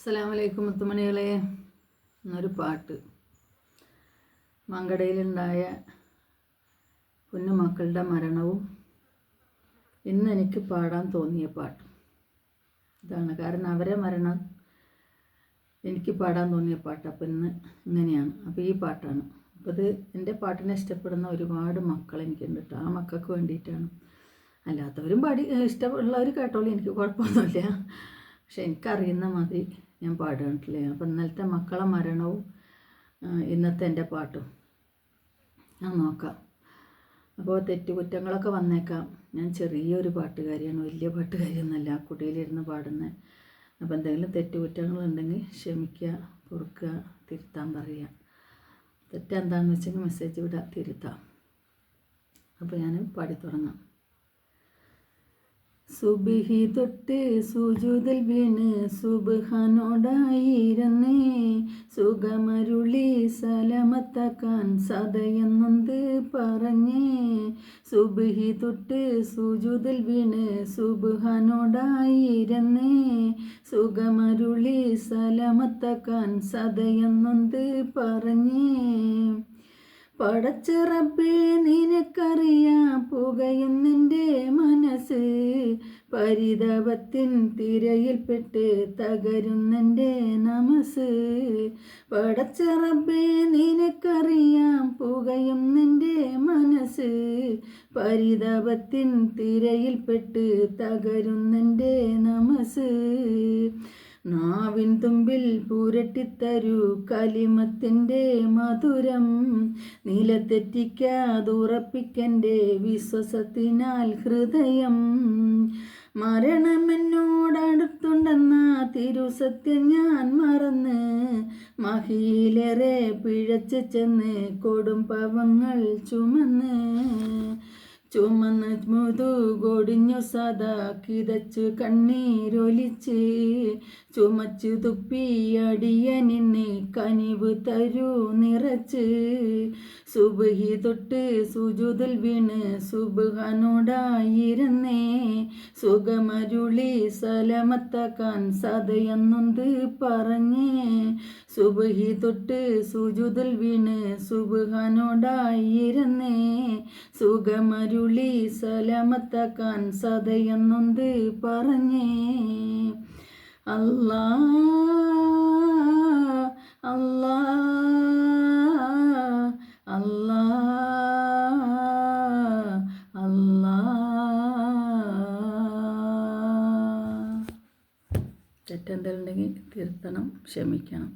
അസ്സലാമു അലൈക്കും മുത്തുമണികളെ. എന്നൊരു പാട്ട്. മങ്കടയിലുണ്ടായ കുഞ്ഞുമക്കളുടെ മരണവും ഇന്ന് എനിക്ക് പാടാൻ തോന്നിയ പാട്ട് ഇതാണ്. കാരണം അവരെ മരണം എനിക്ക് പാടാൻ തോന്നിയ പാട്ട്. അപ്പം ഇന്ന് ഇങ്ങനെയാണ്. അപ്പോൾ ഈ പാട്ടാണ്. അപ്പോൾ ഇത് എൻ്റെ പാട്ടിനെ ഇഷ്ടപ്പെടുന്ന ഒരുപാട് മക്കൾ എനിക്കുണ്ട് കേട്ടോ. ആ മക്കൾക്ക് വേണ്ടിയിട്ടാണ്. അല്ലാത്തവരും പാടി ഇഷ്ടമുള്ളവർ കേട്ടോളൂ, എനിക്ക് കുഴപ്പമൊന്നുമില്ല. പക്ഷെ എനിക്കറിയുന്ന മാതിരി ഞാൻ പാടിയിട്ടില്ലേ. അപ്പം ഇന്നലത്തെ മക്കളെ മരണവും ഇന്നത്തെ എൻ്റെ പാട്ടും ഞാൻ നോക്കാം. അപ്പോൾ തെറ്റുകുറ്റങ്ങളൊക്കെ വന്നേക്കാം. ഞാൻ ചെറിയൊരു പാട്ടുകാരിയാണ്, വലിയ പാട്ടുകാരിയൊന്നുമല്ല, കുടിയിലിരുന്ന് പാടുന്നത്. അപ്പോൾ എന്തെങ്കിലും തെറ്റുകുറ്റങ്ങളുണ്ടെങ്കിൽ ക്ഷമിക്കുക, പൊറുക്കുക, തിരുത്താൻ പറയുക. തെറ്റെന്താണെന്ന് വെച്ചെങ്കിൽ മെസ്സേജ് വിടുക, തിരുത്താം. അപ്പോൾ ഞാൻ പാടിത്തുടങ്ങാം. സുബ്ഹി തൊട്ട് സുജൂദിൽ വീണ് സുബ്ഹാനോടായിരുന്നേ, സുഖമരുളി സലമത്താക്കാൻ സദയെന്നൊന്ത് പറഞ്ഞേ. സുബ്ഹി തൊട്ട് സുജൂദിൽ വീണ് സുബ്ഹാനോടായിരുന്നേ, സുഖമരുളി സലമത്താക്കാൻ സദയെന്നൊന്ത് പറഞ്ഞേ. പടച്ച റബ്ബേ നിനക്കറിയാം പുകയുന്നെൻ്റെ മനസ്സ്, പരിതാപത്തിൻ തിരയിൽപ്പെട്ട് തകരുന്നെൻ്റെ നമസ്. പടച്ച റബ്ബേ നിനക്കറിയാം പുകയുന്നെൻ്റെ മനസ്സ്, പരിതാപത്തിൻ തിരയിൽപ്പെട്ട് തകരുന്നെൻ്റെ നമസ്. നാവിൻ തുമ്പിൽ പുരട്ടിത്തരൂ കലിമത്തിൻ്റെ മധുരം, നിലത്തെറ്റിക്കാതുറപ്പിക്കൻ്റെ വിശ്വാസത്തിനാൽ ഹൃദയം. മരണമെന്നോടടുത്തുണ്ടെന്ന തിരുസത്യം ഞാൻ മറന്ന്, മഹിയിലേറെ പിഴച്ച് ചെന്ന് കൊടും പാവങ്ങൾ ചുമന്ന്. മുതുകൊടിഞ്ഞു സദാ കിതച്ചു കണ്ണീരൊലിച്ച്, ചുമച്ചു തുപ്പി അടിയനിന്ന് കനിവ് തരൂ നിറച്ച്. സുബ്ഹി തൊട്ട് സുജൂദിൽ വീണ് സുബ്ഹാനോടായിരുന്നേ, സുഖമരുളി സലമത്താക്കാൻ സദയെന്നൊന്ത് പറഞ്ഞേ. സുബ്ഹി തൊട്ട് സുജൂദിൽ വീണ് സുബ്ഹാനോടായിരുന്നേ, സുഖമരുളി സലമത്താക്കാൻ സദയെന്നൊന്ത് പറഞ്ഞേ. അല്ലാ അല്ലാ അല്ലാ അല്ലാ. തെറ്റെന്തെങ്കിലും ഉണ്ടെങ്കിൽ തിരുത്തണം, ക്ഷമിക്കണം.